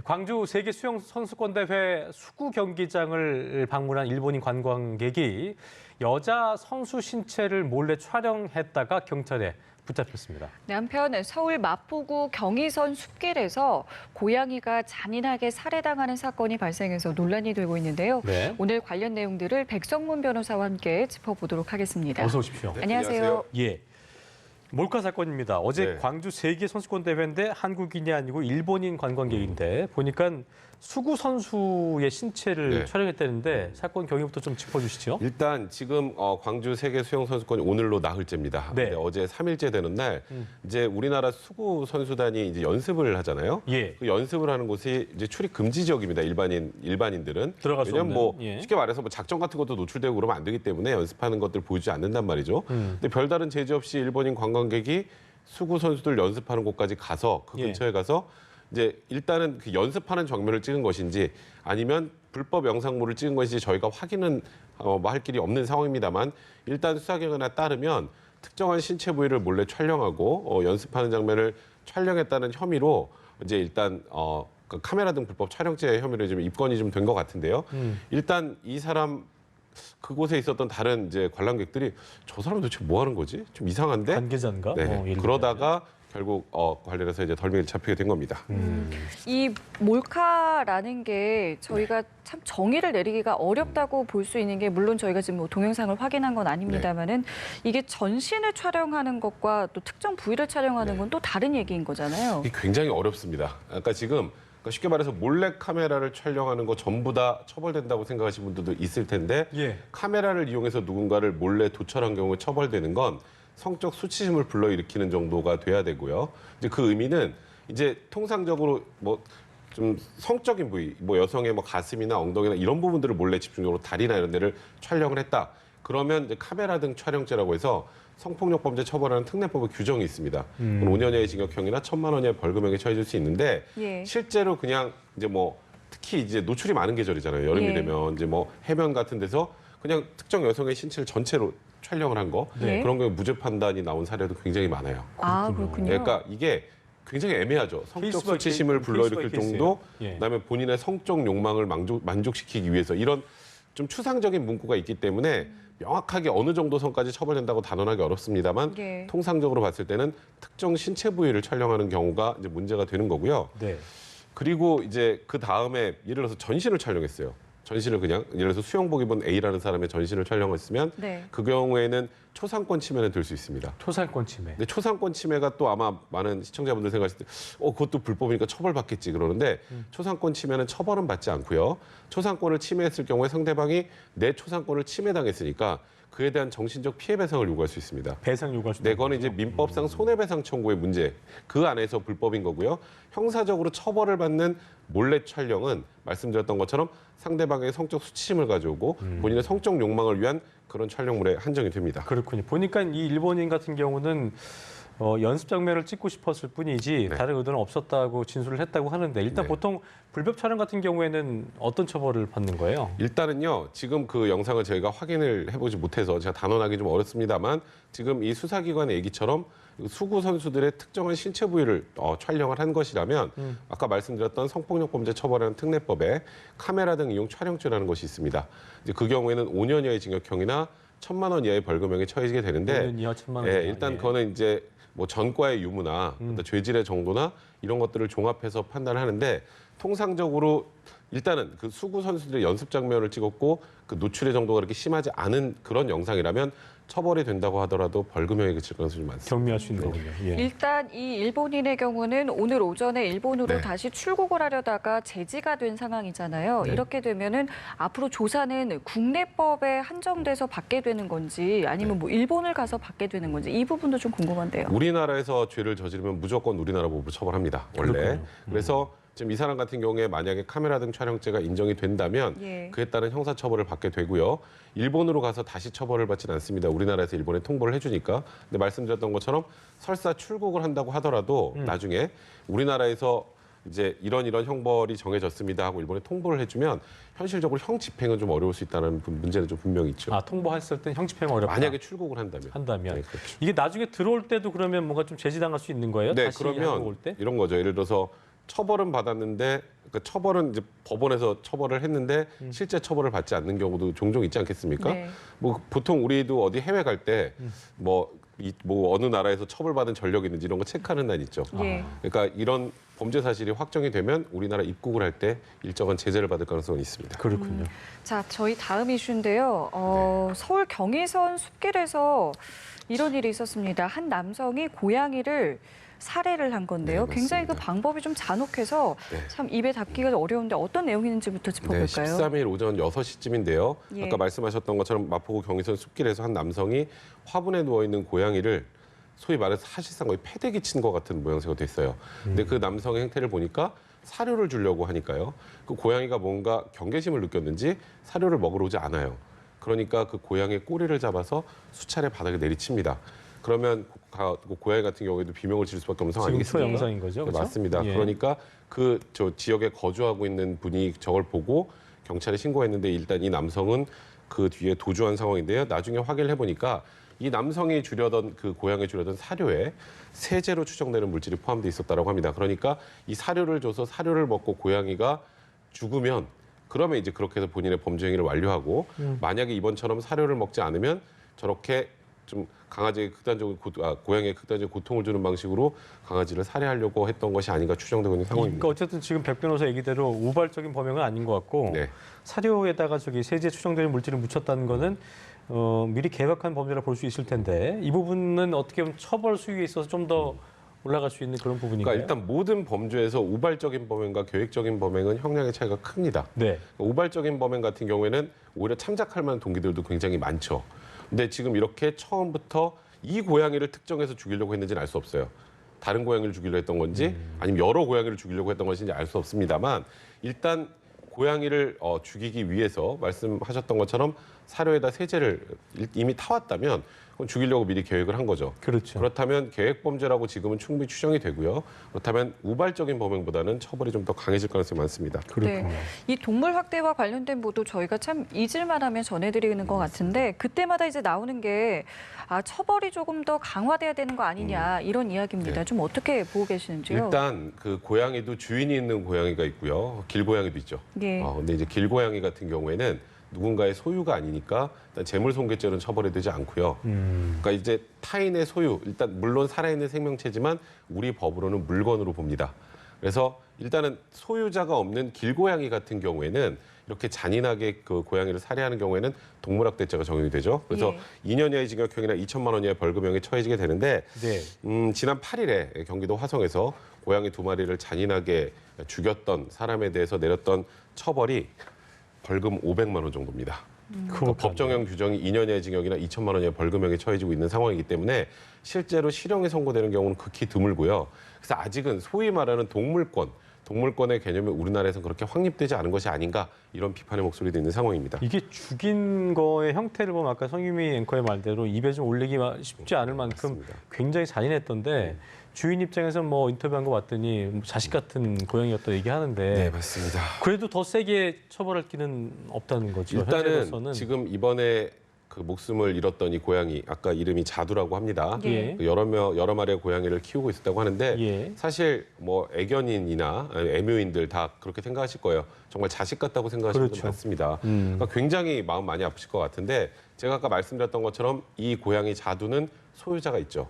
광주 세계 수영 선수권 대회 수구 경기장을 방문한 일본인 관광객이 여자 선수 신체를 몰래 촬영했다가 경찰에 붙잡혔습니다. 네, 한편 서울 마포구 경의선 숲길에서 고양이가 잔인하게 살해당하는 사건이 발생해서 논란이 되고 있는데요. 네. 오늘 관련 내용들을 백성문 변호사와 함께 짚어보도록 하겠습니다. 어서 오십시오. 네, 안녕하세요. 예. 몰카 사건입니다. 어제 네. 광주 세계 선수권 대회인데 한국인이 아니고 일본인 관광객인데 보니까 수구 선수의 신체를 네. 촬영했다는데 사건 경위부터 좀 짚어주시죠. 일단 지금 광주 세계 수영 선수권이 오늘로 나흘째입니다. 네. 근데 어제 3일째 되는 날 이제 우리나라 수구 선수단이 이제 연습을 하잖아요. 예. 그 연습을 하는 곳이 이제 출입 금지 지역입니다. 일반인들은 들어갈 수 왜냐면 없는. 뭐 예. 쉽게 말해서 뭐 작전 같은 것도 노출되고 그러면 안 되기 때문에 연습하는 것들 보여주지 않는단 말이죠. 근데 별다른 제재 없이 일본인 관광객이 수구 선수들 연습하는 곳까지 가서 그 예. 근처에 가서 이제 일단은 그 연습하는 장면을 찍은 것인지 아니면 불법 영상물을 찍은 것인지 저희가 확인은 할 길이 없는 상황입니다만 일단 수사기관에 따르면 특정한 신체 부위를 몰래 촬영하고 연습하는 장면을 촬영했다는 혐의로 이제 일단 그 카메라 등 불법 촬영죄 혐의로 좀 입건이 좀 된 것 같은데요. 일단 이 사람 그곳에 있었던 다른 이제 관람객들이 저 사람 도대체 뭐 하는 거지? 좀 이상한데? 관계자인가? 네. 예를 그러다가 결국 관련해서 이제 덜미를 잡히게 된 겁니다. 이 몰카라는 게 저희가 참 정의를 내리기가 어렵다고 볼 수 있는 게 물론 저희가 지금 뭐 동영상을 확인한 건 아닙니다만은 이게 전신을 촬영하는 것과 또 특정 부위를 촬영하는 건 또 다른 얘기인 거잖아요. 이게 굉장히 어렵습니다. 그러니까 지금 쉽게 말해서 몰래 카메라를 촬영하는 거 전부 다 처벌된다고 생각하시는 분들도 있을 텐데 예. 카메라를 이용해서 누군가를 몰래 도촬한 경우에 처벌되는 건 성적 수치심을 불러일으키는 정도가 돼야 되고요. 이제 그 의미는 이제 통상적으로 뭐 좀 성적인 부위, 뭐 여성의 뭐 가슴이나 엉덩이나 이런 부분들을 몰래 집중적으로 다리나 이런 데를 촬영을 했다. 그러면 이제 카메라 등 촬영죄라고 해서 성폭력 범죄 처벌하는 특례법의 규정이 있습니다. 5년 이하의 징역형이나 1,000만 원 이하의 벌금형에 처해질 수 있는데 예. 실제로 그냥 이제 뭐 특히 이제 노출이 많은 계절이잖아요. 여름이 예. 되면 이제 뭐 해변 같은 데서 그냥 특정 여성의 신체를 전체로 촬영을 한 거 네. 그런 경우 무죄 판단이 나온 사례도 굉장히 많아요. 아, 그렇군요. 그러니까 이게 굉장히 애매하죠. 성적 케이스 바이 수치심을 케이스, 불러일으킬 케이스 바이 정도, 케이스예요. 예. 그다음에 본인의 성적 욕망을 만족시키기 위해서 이런 좀 추상적인 문구가 있기 때문에 명확하게 어느 정도 선까지 처벌된다고 단언하기 어렵습니다만 예. 통상적으로 봤을 때는 특정 신체 부위를 촬영하는 경우가 이제 문제가 되는 거고요. 네. 그리고 이제 그 다음에 예를 들어서 전신을 촬영했어요. 전신을 그냥 예를 들어서 수영복 입은 A라는 사람의 전신을 촬영했으면 네. 그 경우에는 초상권 침해는 될 수 있습니다. 초상권 침해. 근데 초상권 침해가 또 아마 많은 시청자분들 생각하실 때 그것도 불법이니까 처벌받겠지 그러는데 초상권 침해는 처벌은 받지 않고요. 초상권을 침해했을 경우에 상대방이 내 초상권을 침해당했으니까 그에 대한 정신적 피해 배상을 요구할 수 있습니다. 배상 요구할 수 네, 있는 그거는 이제 거죠? 민법상 손해배상 청구의 문제 그 안에서 불법인 거고요. 형사적으로 처벌을 받는 몰래 촬영은 말씀드렸던 것처럼 상대방의 성적 수치심을 가져오고 본인의 성적 욕망을 위한 그런 촬영물에 한정이 됩니다. 그렇군요. 보니까 이 일본인 같은 경우는 연습 장면을 찍고 싶었을 뿐이지 네. 다른 의도는 없었다고 진술을 했다고 하는데 일단 네. 보통 불법 촬영 같은 경우에는 어떤 처벌을 받는 거예요? 일단은요, 지금 그 영상을 저희가 확인을 해보지 못해서 제가 단언하기 좀 어렵습니다만 지금 이 수사기관의 얘기처럼 수구 선수들의 특정한 신체 부위를 촬영을 한 것이라면 아까 말씀드렸던 성폭력 범죄 처벌하는 특례법에 카메라 등 이용 촬영죄라는 것이 있습니다. 이제 그 경우에는 5년 이하의 징역형이나 1,000만 원 이하의 벌금형에 처해지게 되는데 5년 이하 1,000만 원 예, 이하. 일단 예. 그거는 이제 뭐 전과의 유무나 죄질의 정도나 이런 것들을 종합해서 판단을 하는데 통상적으로 일단은 그 수구 선수들의 연습 장면을 찍었고 그 노출의 정도가 그렇게 심하지 않은 그런 영상이라면 처벌이 된다고 하더라도 벌금형에 그칠 가능성이 많습니다. 경미할 수 있는 거군요. 예. 일단 이 일본인의 경우는 오늘 오전에 일본으로 네. 다시 출국을 하려다가 제지가 된 상황이잖아요. 네. 이렇게 되면은 앞으로 조사는 국내법에 한정돼서 받게 되는 건지 아니면 뭐 일본을 가서 받게 되는 건지 이 부분도 좀 궁금한데요. 우리나라에서 죄를 저지르면 무조건 우리나라 법으로 처벌합니다. 원래. 그렇군요. 그래서 지금 이 사람 같은 경우에 만약에 카메라 등 촬영죄가 인정이 된다면 예. 그에 따른 형사처벌을 받게 되고요. 일본으로 가서 다시 처벌을 받지는 않습니다. 우리나라에서 일본에 통보를 해주니까. 근데 말씀드렸던 것처럼 설사 출국을 한다고 하더라도 나중에 우리나라에서 이제 이런 형벌이 정해졌습니다 하고 일본에 통보를 해주면 현실적으로 형 집행은 좀 어려울 수 있다는 문제는 좀 분명히 있죠. 아, 통보했을 땐 형 집행 어렵다. 만약에 출국을 한다면. 한다면 네, 그렇죠. 이게 나중에 들어올 때도 그러면 뭔가 좀 제지당할 수 있는 거예요? 네, 다시 한국 올 그러면 때? 이런 거죠. 예를 들어서 처벌은 받았는데 그러니까 처벌은 이제 법원에서 처벌을 했는데 실제 처벌을 받지 않는 경우도 종종 있지 않겠습니까? 네. 뭐 보통 우리도 어디 해외 갈 때 뭐 어느 나라에서 처벌받은 전력이 있는지 이런 거 체크하는 날 있죠. 예. 그러니까 이런 범죄 사실이 확정이 되면 우리나라 입국을 할 때 일정한 제재를 받을 가능성은 있습니다. 그렇군요. 자, 저희 다음 이슈인데요. 서울 경의선 숲길에서 이런 일이 있었습니다. 한 남성이 고양이를 살해를 한 건데요. 네, 굉장히 그 맞습니다. 방법이 좀 잔혹해서 네. 참 입에 담기가 어려운데 어떤 내용인지부터 네, 짚어볼까요? 13일 오전 6시쯤인데요. 예. 아까 말씀하셨던 것처럼 마포구 경의선 숲길에서 한 남성이 화분에 누워있는 고양이를 소위 말해서 사실상 거의 패대기 친 것 같은 모양새가 됐어요. 근데 그 남성의 행태를 보니까 사료를 주려고 하니까요. 그 고양이가 뭔가 경계심을 느꼈는지 사료를 먹으러 오지 않아요. 그러니까 그 고양이의 꼬리를 잡아서 수차례 바닥에 내리칩니다. 그러면 고양이 같은 경우에도 비명을 지를 수밖에 없는 상황 지금 아니겠습니까? 초영상인 거죠? 네, 그렇죠? 맞습니다. 예. 그러니까 그 지역에 거주하고 있는 분이 저걸 보고 경찰에 신고했는데 일단 이 남성은 그 뒤에 도주한 상황인데요. 나중에 확인을 해보니까 이 남성이 주려던 그 고양이에 주려던 사료에 세제로 추정되는 물질이 포함되어 있었다고 합니다. 그러니까 이 사료를 줘서 사료를 먹고 고양이가 죽으면 그러면 이제 그렇게 해서 본인의 범죄 행위를 완료하고 만약에 이번처럼 사료를 먹지 않으면 저렇게 좀 강아지에게 고양이에 극단적인 고통을 주는 방식으로 강아지를 살해하려고 했던 것이 아닌가 추정되고 있는 상황입니다. 그러니까 어쨌든 지금 백 변호사 얘기대로 우발적인 범행은 아닌 것 같고 네. 사료에다가 세제 추정되는 물질을 묻혔다는 거는 미리 계획한 범죄라 볼 수 있을 텐데 이 부분은 어떻게 보면 처벌 수위에 있어서 좀 더 올라갈 수 있는 그런 부분인가요? 그러니까 일단 모든 범죄에서 우발적인 범행과 계획적인 범행은 형량의 차이가 큽니다. 네. 우발적인 범행 같은 경우에는 오히려 참작할 만한 동기들도 굉장히 많죠. 근데 지금 이렇게 처음부터 이 고양이를 특정해서 죽이려고 했는지는 알 수 없어요. 다른 고양이를 죽이려고 했던 건지 아니면 여러 고양이를 죽이려고 했던 것인지 알 수 없습니다만 일단 고양이를 죽이기 위해서 말씀하셨던 것처럼 사료에다 세제를 이미 타왔다면 그건 죽이려고 미리 계획을 한 거죠. 그렇죠. 그렇다면 계획범죄라고 지금은 충분히 추정이 되고요. 그렇다면 우발적인 범행보다는 처벌이 좀 더 강해질 가능성이 많습니다. 그렇군요. 네. 이 동물 학대와 관련된 보도 저희가 참 잊을만 하면 전해드리는 것 같은데 그때마다 이제 나오는 게 처벌이 조금 더 강화돼야 되는 거 아니냐 이런 이야기입니다. 네. 좀 어떻게 보고 계시는지요? 일단 그 고양이도 주인이 있는 고양이가 있고요. 길고양이도 있죠. 예. 근데 이제 길고양이 같은 경우에는 누군가의 소유가 아니니까 일단 재물손괴죄는 처벌이 되지 않고요. 그러니까 이제 타인의 소유, 일단 물론 살아있는 생명체지만 우리 법으로는 물건으로 봅니다. 그래서 일단은 소유자가 없는 길고양이 같은 경우에는 이렇게 잔인하게 그 고양이를 살해하는 경우에는 동물학대죄가 적용이 되죠. 그래서 예. 2년 이하의 징역형이나 2천만 원 이하의 벌금형에 처해지게 되는데 네. 지난 8일에 경기도 화성에서 고양이 2마리를 잔인하게 죽였던 사람에 대해서 내렸던 처벌이 벌금 500만 원 정도입니다. 그러니까 법정형 규정이 2년 이하의 징역이나 2천만 원 이하의 벌금형에 처해지고 있는 상황이기 때문에 실제로 실형이 선고되는 경우는 극히 드물고요. 그래서 아직은 소위 말하는 동물권의 개념이 우리나라에서는 그렇게 확립되지 않은 것이 아닌가 이런 비판의 목소리도 있는 상황입니다. 이게 죽인 거의 형태를 보면 아까 성유미 앵커의 말대로 입에 좀 올리기 쉽지 않을 만큼 맞습니다. 굉장히 잔인했던데 주인 입장에서 뭐 인터뷰한 거 봤더니 자식 같은 고양이였다 얘기하는데 네, 맞습니다. 그래도 더 세게 처벌할 길은 없다는 거죠. 일단은 현재로서는. 지금 이번에 그 목숨을 잃었던 이 고양이 아까 이름이 자두라고 합니다. 예. 그 여러 마리의 고양이를 키우고 있었다고 하는데 예. 사실 뭐 애견인이나 애묘인들 다 그렇게 생각하실 거예요. 정말 자식 같다고 생각하시는 분들 그렇죠. 많습니다. 그러니까 굉장히 마음 많이 아프실 것 같은데 제가 아까 말씀드렸던 것처럼 이 고양이 자두는 소유자가 있죠.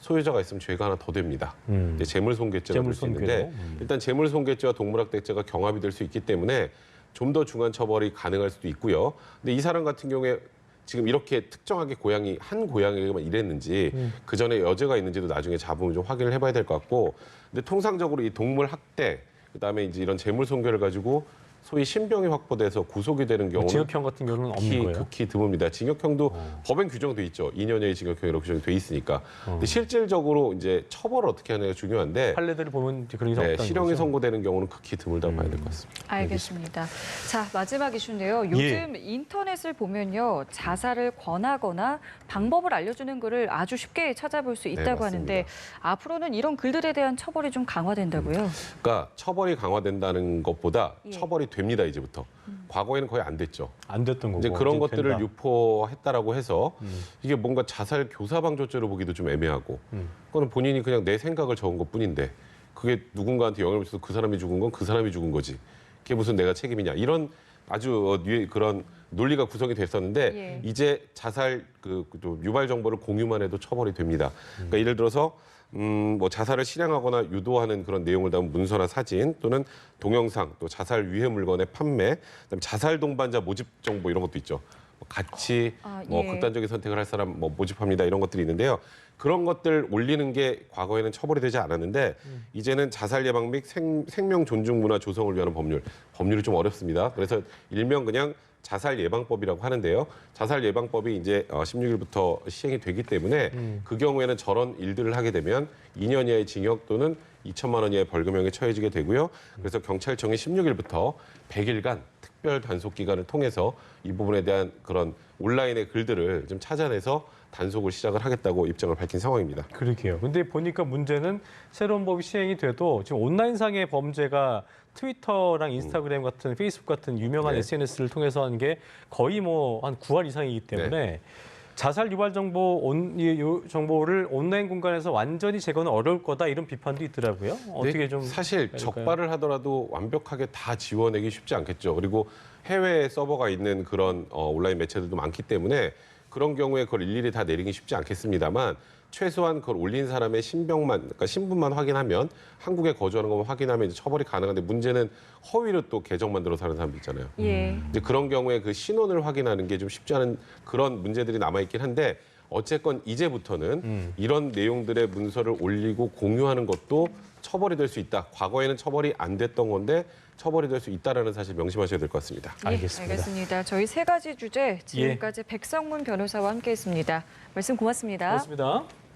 소유자가 있으면 죄가 하나 더 됩니다. 이제 재물손괴죄가 될 수 있는데 재물손괴로. 일단 재물손괴죄와 동물학대죄가 경합이 될 수 있기 때문에 좀 더 중한 처벌이 가능할 수도 있고요. 근데 이 사람 같은 경우에 지금 이렇게 특정하게 한 고양이가만 이랬는지 그 전에 여죄가 있는지도 나중에 잡으면 좀 확인을 해봐야 될 것 같고, 근데 통상적으로 이 동물 학대 그다음에 이제 이런 재물손괴를 가지고 소위 신병이 확보돼서 구속이 되는 경우는 징역형 같은 경우는 없는 거예요. 극히 드뭅니다. 징역형도 법엔 규정돼 있죠. 2년 이하의 징역형이라고 규정돼 있으니까. 근데 실질적으로 이제 처벌을 어떻게 하느냐가 중요한데 판례들을 보면 이제 그런 게 없다는 실형이 거죠. 선고되는 경우는 극히 드물다고 봐야 될 것 같습니다. 알겠습니다. 자, 마지막 이슈인데요. 요즘 인터넷을 보면요. 자살을 권하거나 방법을 알려주는 글을 아주 쉽게 찾아볼 수 있다고 맞습니다. 하는데 앞으로는 이런 글들에 대한 처벌이 좀 강화된다고요? 그러니까 처벌이 강화된다는 것보다 예. 처벌이 됩니다, 이제부터. 과거에는 거의 안 됐죠. 안 됐던 거고. 이제 그런 이제 것들을 된다. 유포했다라고 해서 이게 뭔가 자살 교사방조죄로 보기도 좀 애매하고 그거는 본인이 그냥 내 생각을 적은 것뿐인데 그게 누군가한테 영향을 미쳐서 그 사람이 죽은 건 그 사람이 죽은 거지. 그게 무슨 내가 책임이냐. 이런 아주 그런 논리가 구성이 됐었는데 예. 이제 자살 또 유발 정보를 공유만 해도 처벌이 됩니다. 그러니까 예를 들어서 뭐 자살을 실행하거나 유도하는 그런 내용을 담은 문서나 사진 또는 동영상 또 자살 위해 물건의 판매, 그다음에 자살 동반자 모집 정보 이런 것도 있죠. 같이 뭐 예. 극단적인 선택을 할 사람 뭐 모집합니다 이런 것들이 있는데요. 그런 것들 올리는 게 과거에는 처벌이 되지 않았는데 이제는 자살 예방 및 생명 존중 문화 조성을 위한 법률이 좀 어렵습니다. 그래서 일명 그냥 자살 예방법이라고 하는데요. 자살 예방법이 이제 16일부터 시행이 되기 때문에 그 경우에는 저런 일들을 하게 되면 2년 이하의 징역 또는 2천만 원 이하의 벌금형에 처해지게 되고요. 그래서 경찰청이 16일부터 100일간 특별 단속 기간을 통해서 이 부분에 대한 그런 온라인의 글들을 좀 찾아내서 단속을 시작을 하겠다고 입장을 밝힌 상황입니다. 그러게요. 근데 보니까 문제는 새로운 법이 시행이 돼도 지금 온라인상의 범죄가 트위터랑 인스타그램 같은 페이스북 같은 유명한 네. SNS를 통해서 하는 게 거의 뭐 한 9할 이상이기 때문에 자살 유발 정보를 온라인 공간에서 완전히 제거는 어려울 거다 이런 비판도 있더라고요. 어떻게 좀 사실 될까요? 적발을 하더라도 완벽하게 다 지워내기 쉽지 않겠죠. 그리고 해외 서버가 있는 그런 온라인 매체들도 많기 때문에 그런 경우에 그걸 일일이 다 내리기 쉽지 않겠습니다만 최소한 그걸 올린 사람의 그러니까 신분만 확인하면 한국에 거주하는 것만 확인하면 이제 처벌이 가능한데 문제는 허위로 또 계정 만들어서 하는 사람도 있잖아요. 예. 이제 그런 경우에 그 신원을 확인하는 게 좀 쉽지 않은 그런 문제들이 남아있긴 한데 어쨌건 이제부터는 이런 내용들의 문서를 올리고 공유하는 것도 처벌이 될 수 있다. 과거에는 처벌이 안 됐던 건데 처벌이 될 수 있다라는 사실 명심하셔야 될 것 같습니다. 알겠습니다. 알겠습니다. 저희 세 가지 주제 지금까지 백성문 변호사와 함께했습니다. 말씀 고맙습니다. 고맙습니다.